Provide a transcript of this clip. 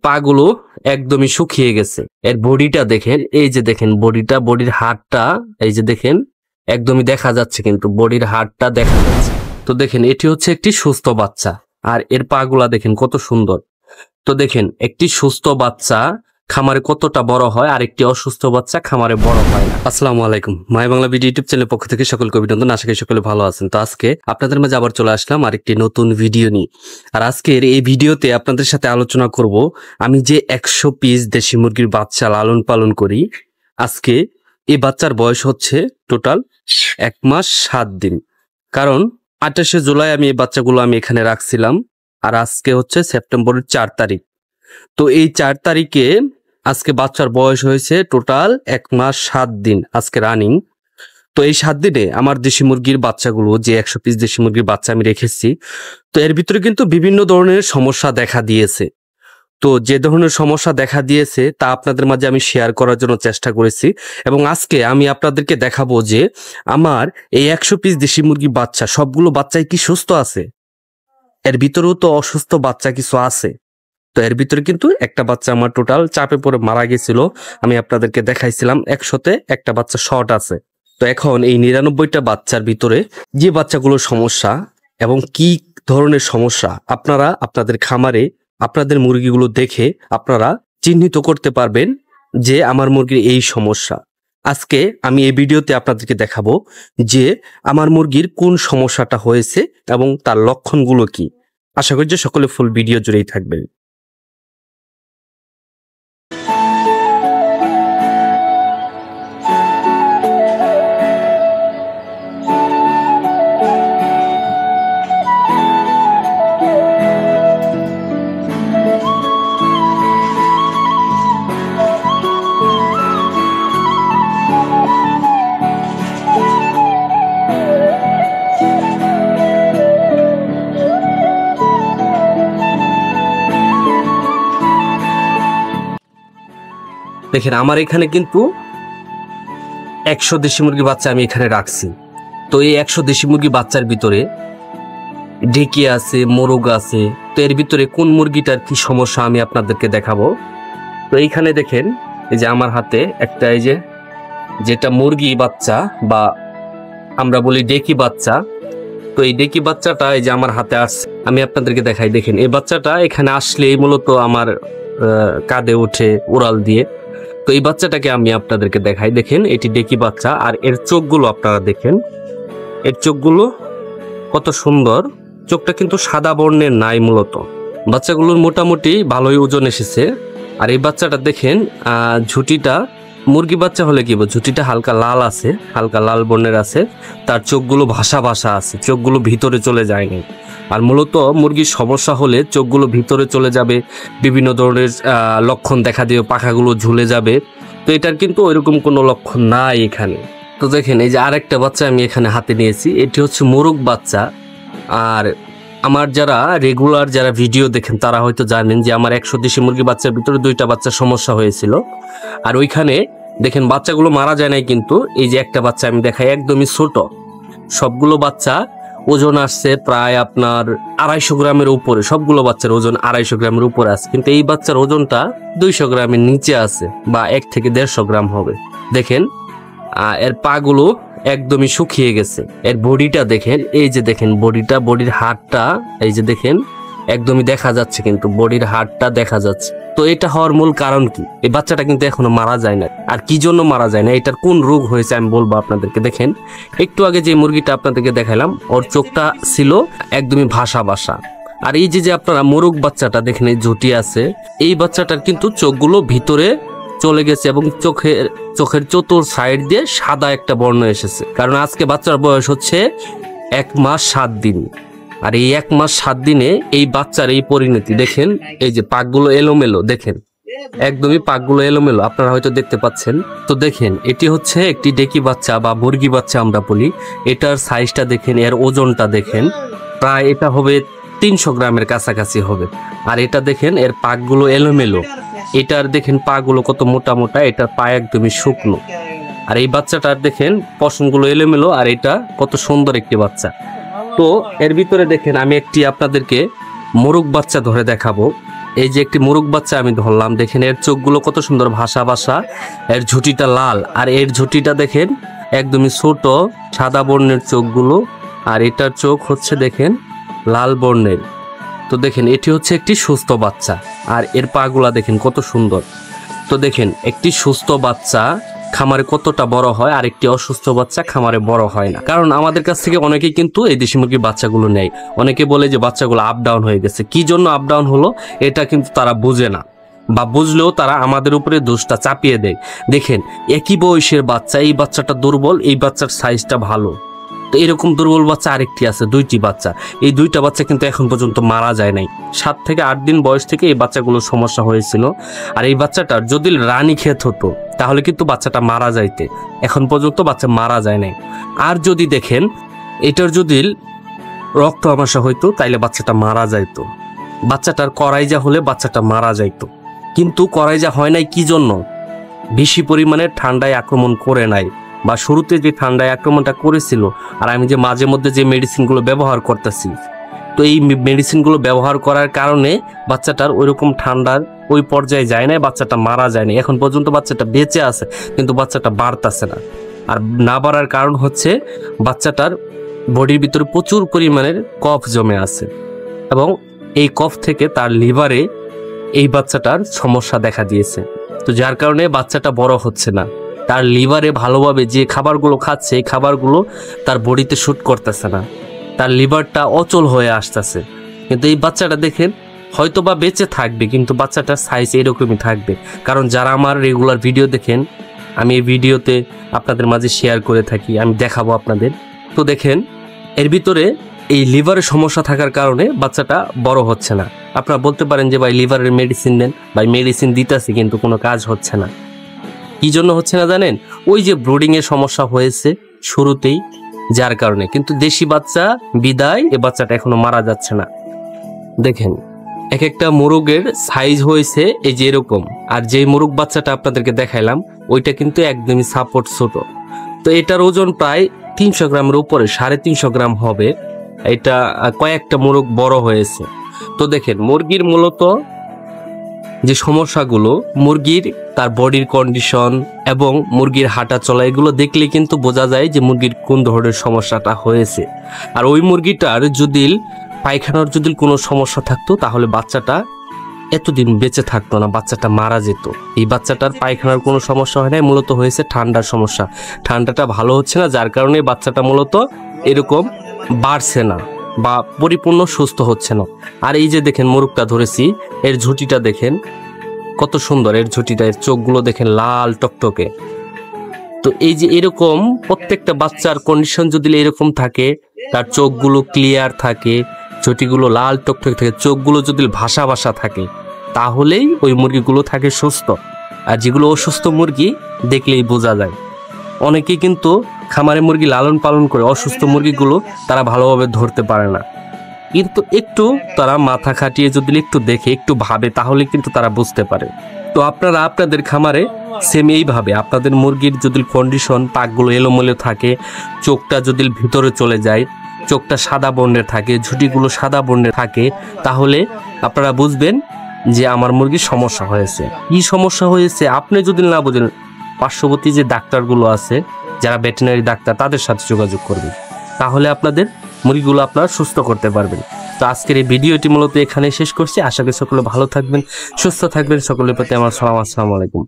পাগুলো একদমই শুকিয়ে গেছে। এর বডিটা দেখেন, এই যে দেখেন বডিটা, বডির হাড়টা এই যে দেখেন একদমই দেখা যাচ্ছে, কিন্তু বডির হাড়টা দেখা যাচ্ছে। তো দেখেন এটি হচ্ছে একটি সুস্থ বাচ্চা, আর এর পাগুলা দেখেন কত সুন্দর। তো দেখেন একটি সুস্থ বাচ্চা খামারে কতটা বড় হয়, আর একটি অসুস্থ বাচ্চা খামারে বড় হয় না। আসসালামু আলাইকুম, মাই বাংলা ভিডিও ইউটিউব চ্যানেলের পক্ষ থেকে সকলকে অভিনন্দন। আশা করি সকলে ভালো আছেন। তো আজকে আপনাদের মাঝে আবার চলে আসলাম আরেকটি নতুন ভিডিও নিয়ে। আর আজকের এই ভিডিওতে আপনাদের সাথে আলোচনা করব আমি যে 100 পিস দেশি মুরগির বাচ্চা লালন পালন করি। আজকে এই বাচ্চার বয়স হচ্ছে টোটাল 1 মাস 7 দিন। কারণ 28শে জুলাই আমি এই বাচ্চাগুলো এখানে রাখছিলাম, আর আজকে হচ্ছে সেপ্টেম্বরের 4 তারিখ। তো এই 4 তারিখে আজকে বাচ্চার বয়স হয়েছে টোটাল 1 মাস 7 দিন আজকে রানিং। তো এই 7 দিনে আমার দেশি মুরগির বাচ্চাগুলো, যে 100 পিস দেশি মুরগির বাচ্চা আমি রেখেছি, তো এর ভিতরে কিন্তু বিভিন্ন ধরনের সমস্যা দেখা দিয়েছে। তো যে ধরনের সমস্যা দেখা দিয়েছে তা আপনাদের মাঝে আমি শেয়ার করার জন্য চেষ্টা করেছি, এবং আজকে আমি আপনাদেরকে দেখাবো যে আমার এই 100 পিস দেশি মুরগির বাচ্চা সবগুলো বাচ্চাই কি সুস্থ আছে, এর ভিতরেও তো অসুস্থ বাচ্চা কিছু আছে। তো এর ভিতরে কিন্তু একটা বাচ্চা আমার টোটাল চাপে পড়ে মারা গেছিল, আমি আপনাদেরকে দেখাইছিলাম। 100তে একটা বাচ্চা শর্ট আছে। তো এখন এই 99টা বাচ্চার ভিতরে যে বাচ্চাগুলোর সমস্যা এবং কি ধরনের সমস্যা আপনারা আপনাদের খামারে আপনাদের মুরগিগুলো দেখে আপনারা চিহ্নিত করতে পারবেন যে আমার মুরগির এই সমস্যা। আজকে আমি এই ভিডিওতে আপনাদেরকে দেখাবো যে আমার মুরগির কোন সমস্যাটা হয়েছে এবং তার লক্ষণগুলো কি। আশা করি যে সকলে ফুল ভিডিও জুড়েই থাকবেন। দেখেন আমার এখানে কিন্তু 100 দেশি মুরগির বাচ্চা আমি এখানে রাখছি। তো এই 100 দেশি মুরগি বাচ্চার ভিতরে ডেকি আছে, মোরগ আছে। তো এর ভিতরে কোন মুরগিটার কি সমস্যা আমি আপনাদেরকে দেখাবো। তো এইখানে দেখেন এই যে আমার হাতে একটা, এই যে যেটা মুরগি বাচ্চা বা আমরা বলি ডেকি বাচ্চা। তো এই ডেকি বাচ্চাটা এই যে আমার হাতে আসছে, আমি আপনাদেরকে দেখাই। দেখেন এই বাচ্চাটা এখানে আসলেই মূলত আমার কাঁধে উঠে উড়াল দিয়ে। তো এই বাচ্চাটাকে আমি আপনাদেরকে দেখাই। দেখেন এটি ডেকি বাচ্চা, আর এর চোখগুলো আপনারা দেখেন, এর চোখগুলো কত সুন্দর। চোখটা কিন্তু সাদা বর্ণের নাই, মূলত বাচ্চাগুলোর মোটামুটি ভালোই ওজন এসেছে। আর এই বাচ্চাটা দেখেন ঝুটিটা, মুরগি বাচ্চা হলে কি ঝুটিটা হালকা লাল আছে, হালকা লাল বর্ণের আছে। তার চোখগুলো ভাসা ভাসা আছে, চোখগুলো ভিতরে চলে যায়নি। আর মূলত মুরগির সমস্যা হলে চোখগুলো ভিতরে চলে যাবে, বিভিন্ন ধরনের লক্ষণ দেখা দিয়ে পাখাগুলো ঝুলে যাবে। তো এটার কিন্তু ওইরকম কোনো লক্ষণ নাই এখানে। তো দেখেন এই যে আরেকটা বাচ্চা আমি এখানে হাতে নিয়েছি, এটি হচ্ছে মোরগ বাচ্চা। আর আমার যারা রেগুলার যারা ভিডিও দেখেন তারা হয়তো জানেন যে আমার 100 দেশি মুরগি বাচ্চার ভিতরে 2টা বাচ্চার সমস্যা হয়েছিল। আর ওইখানে দেখেন বাচ্চাগুলো মারা যায় নাই, কিন্তু এই যে একটা বাচ্চা আমি দেখাই একদমই ছোট। সবগুলো বাচ্চা ওজন আসছে প্রায় আপনার 250 গ্রামের উপরে। সবগুলো বাচ্চার ওজন 250 গ্রামের উপরে আছে, কিন্তু এই বাচ্চার ওজনটা 200 গ্রামের নিচে আছে, বা 1 থেকে 150 গ্রাম হবে। দেখেন এর পাগুলো একদমই শুকিয়ে গেছে। এর বডিটা দেখেন, এই যে দেখেন বডিটা, বডির হাড়টা এই যে দেখেন একদমই দেখা যাচ্ছে, কিন্তু বডির হাড়টা দেখা যাচ্ছে। তো এটা হওয়ার মূল কারণ কি? এই বাচ্চাটা কিন্তু এখনো মারা যায় না। আর কি জন্য মারা যায় না, এটার কোন রোগ হয়েছে আমি বলবো আপনাদেরকে। দেখেন একটু আগে যে মুরগিটা আপনাদেরকে দেখালাম, ওর চোখটা ছিল একদমই ভাসা ভাসা। আর এই যে আপনারা মোরগ বাচ্চাটা দেখেন, এই ঝুটি আছে, এই বাচ্চাটার কিন্তু চোখগুলো ভিতরে চলে গেছে, এবং চোখের চতুর সাইড দিয়ে সাদা একটা বর্ণ এসেছে। কারণ আজকে বাচ্চার বয়স হচ্ছে 1 মাস 7 দিন। আর এই 1 মাস 7 দিনে এই বাচ্চার এই পরিণতি দেখেন। এই যে পাকগুলো এলোমেলো, দেখেন একদমই পাকগুলো এলোমেলো, আপনারা হয়তো দেখতে পাচ্ছেন। তো দেখেন এটি হচ্ছে একটি ডেকি বাচ্চা বা মুরগি বাচ্চা আমরা বলি। এটার সাইজটা দেখেন, এর ওজনটা দেখেন, প্রায় এটা হবে 300 গ্রামের কাছাকাছি হবে। আর এটা দেখেন এর পাকগুলো এলোমেলো, এটার দেখেন পাগুলো কত মোটা মোটা, এটার পা একদমই শুকনো। আর এই বাচ্চাটার দেখেন পশমগুলো এলোমেলো, আর এটা কত সুন্দর একটি বাচ্চা। তো এর ভিতরে দেখেন আমি একটি আপনাদেরকে মোরগ বাচ্চা ধরে দেখাবো। এই যে একটি মোরগ বাচ্চা আমি ধরলাম, দেখেন এর চোখগুলো কত সুন্দর ভাসা ভাসা, এর ঝুঁটিটা লাল, আর এর ঝুঁটিটা দেখেন একদমই ছোট সাদা বর্ণের চোখগুলো, আর এটার চোখ হচ্ছে দেখেন লাল বর্ণের। তো দেখেন এটি হচ্ছে একটি সুস্থ বাচ্চা, আর এর পাগুলা দেখেন কত সুন্দর। তো দেখেন একটি সুস্থ বাচ্চা খামারে কতটা বড় হয়, আর একটি অসুস্থ বাচ্চা খামারে বড় হয় না। কারণ আমাদের কাছ থেকে অনেকেই কিন্তু এই দেশি মুরগির বাচ্চাগুলো নেয়। অনেকে বলে যে বাচ্চাগুলো আপ ডাউন হয়ে গেছে, কি জন্য আপ ডাউন হলো এটা কিন্তু তারা বুঝে না, বা বুঝলেও তারা আমাদের উপরে দোষটা চাপিয়ে দেয়। দেখেন একই বয়সের বাচ্চা, এই বাচ্চাটা দুর্বল, এই বাচ্চার সাইজটা ভালো। তো এরকম দুর্বল বাচ্চা আরেকটি আছে, দুইটি বাচ্চা। এই দুইটা বাচ্চা কিন্তু এখন পর্যন্ত মারা যায় নাই। 7 থেকে 8 দিন বয়স থেকে এই বাচ্চাগুলোর সমস্যা হয়েছিল। আর এই বাচ্চাটার যদি রানী ক্ষেত হতো তাহলে কিন্তু বাচ্চাটা মারা যাইতে, এখন পর্যন্ত বাচ্চা মারা যায় নাই। আর যদি দেখেন এটার যদি রক্ত আমাশা হইতো তাইলে বাচ্চাটা মারা যাইতো। বাচ্চাটার করাইজা হলে বাচ্চাটা মারা যাইতো, কিন্তু করাইজা হয় নাই কি জন্য? বেশি পরিমাণে ঠান্ডায় আক্রমণ করে নাই, বা শুরুতে যে ঠান্ডায় আক্রমণটা করেছিল, আর আমি যে মাঝে মধ্যে যে মেডিসিনগুলো ব্যবহার করতেছি, তো এই মেডিসিনগুলো ব্যবহার করার কারণে বাচ্চাটার ওইরকম ঠান্ডার ওই পর্যায়ে যায় না, বাচ্চাটা মারা যায়নি। এখন পর্যন্ত বাচ্চাটা বেঁচে আছে, কিন্তু বাচ্চাটা বাড়তেছে না। আর না বাড়ার কারণ হচ্ছে বাচ্চাটার বডির ভিতরে প্রচুর পরিমাণের কফ জমে আছে, এবং এই কফ থেকে তার লিভারে এই বাচ্চাটার সমস্যা দেখা দিয়েছে। তো যার কারণে বাচ্চাটা বড় হচ্ছে না, তার লিভারে ভালোভাবে যে খাবারগুলো খাচ্ছে এই খাবারগুলো তার বডিতে শ্যুট করতেছে না, তার লিভারটা অচল হয়ে আসতেছে। কিন্তু এই বাচ্চাটা দেখেন হয়তো বা বেঁচে থাকবে, কিন্তু বাচ্চাটার সাইজ এরকমই থাকবে। কারণ যারা আমার রেগুলার ভিডিও দেখেন, আমি এই ভিডিওতে আপনাদের মাঝে শেয়ার করে থাকি, আমি দেখাবো আপনাদের। তো দেখেন এর ভিতরে এই লিভারের সমস্যা থাকার কারণে বাচ্চাটা বড় হচ্ছে না। আপনারা বলতে পারেন যে ভাই লিভারের মেডিসিন দেন, ভাই মেডিসিন দিতেছি কিন্তু কোনো কাজ হচ্ছে না। কি জন্য হচ্ছে না জানেন? ওই যে ব্রুডিং এর সমস্যা হয়েছে শুরুতেই, যার কারণে। কিন্তু দেশি বাচ্চা বিদায় এ বাচ্চাটা এখনো মারা যাচ্ছে না। দেখেন এক একটা মোরগের সাইজ হয়েছে এই যে এরকম, আর যে মোরগ বাচ্চাটা আপনাদেরকে দেখাইলাম ওইটা কিন্তু একদমই সাপোর্ট ছোট। তো এটার ওজন প্রায় 300 গ্রামের উপরে, 350 গ্রাম হবে। এটা কয়েকটা মোরগ বড় হয়েছে। তো দেখেন মুরগির মূলত যে সমস্যাগুলো, মুরগির তার বডির কন্ডিশন এবং মুরগির হাঁটা চলা, এগুলো দেখলে কিন্তু বোঝা যায় যে মুরগির কোন ধরনের সমস্যাটা হয়েছে। আর ওই মুরগিটার যদি পায়খানার যদি কোনো সমস্যা থাকতো তাহলে বাচ্চাটা এতদিন বেঁচে থাকতো না, বাচ্চাটা মারা যেত। এই বাচ্চাটার পায়খানার কোনো সমস্যা হয় না, মূলত হয়েছে ঠান্ডার সমস্যা। ঠান্ডাটা ভালো হচ্ছে না, যার কারণে বাচ্চাটা মূলত এরকম বাড়ছে না বা পরিপূর্ণ সুস্থ হচ্ছে না। আর এই যে দেখেন মোরগটা ধরেছি, এর ঝুঁটিটা দেখেন কত সুন্দর, এর ঝুঁটিটা, এর চোখগুলো দেখেন লাল টকটকে। তো এই যে এরকম প্রত্যেকটা বাচ্চার কন্ডিশন যদি এরকম থাকে, তার চোখগুলো ক্লিয়ার থাকে, ঝুঁটিগুলো লাল টকটকে থাকে, চোখগুলো যদি ভাসা ভাসা থাকে, তাহলেই ওই মুরগিগুলো থাকে সুস্থ। আর যেগুলো অসুস্থ মুরগি দেখলেই বোঝা যায়। অনেকেই কিন্তু খামারে মুরগি লালন পালন করে অসুস্থ মুরগিগুলো তারা ভালোভাবে ধরতে পারে না, কিন্তু একটু তারা মাথা খাটিয়ে যদি একটু দেখে, একটু ভাবে, তাহলে কিন্তু তারা বুঝতে পারে। তো আপনারা আপনাদের খামারে সেম এইভাবে আপনাদের মুরগির যদি কন্ডিশন, পাকগুলো এলোমেলো থাকে, চোখটা যদি ভিতরে চলে যায়, চোখটা সাদা বর্ণের থাকে, ঝুঁটিগুলো সাদা বর্ণের থাকে, তাহলে আপনারা বুঝবেন যে আমার মুরগির সমস্যা হয়েছে। কি সমস্যা হয়েছে আপনি যদি না বুঝেন, পার্শ্ববর্তী যে ডাক্তারগুলো আছে যারা ভেটেরিনারি ডাক্তার, তাদের সাথে যোগাযোগ করবেন, তাহলে আপনাদের মুরগিগুলো আপনারা সুস্থ করতে পারবেন। তো আজকের এই ভিডিওটি মূলত এখানে শেষ করছি। আশা করি সকলে ভালো থাকবেন, সুস্থ থাকবেন। সকলের প্রতি আমার সালাম, আসসালামু আলাইকুম।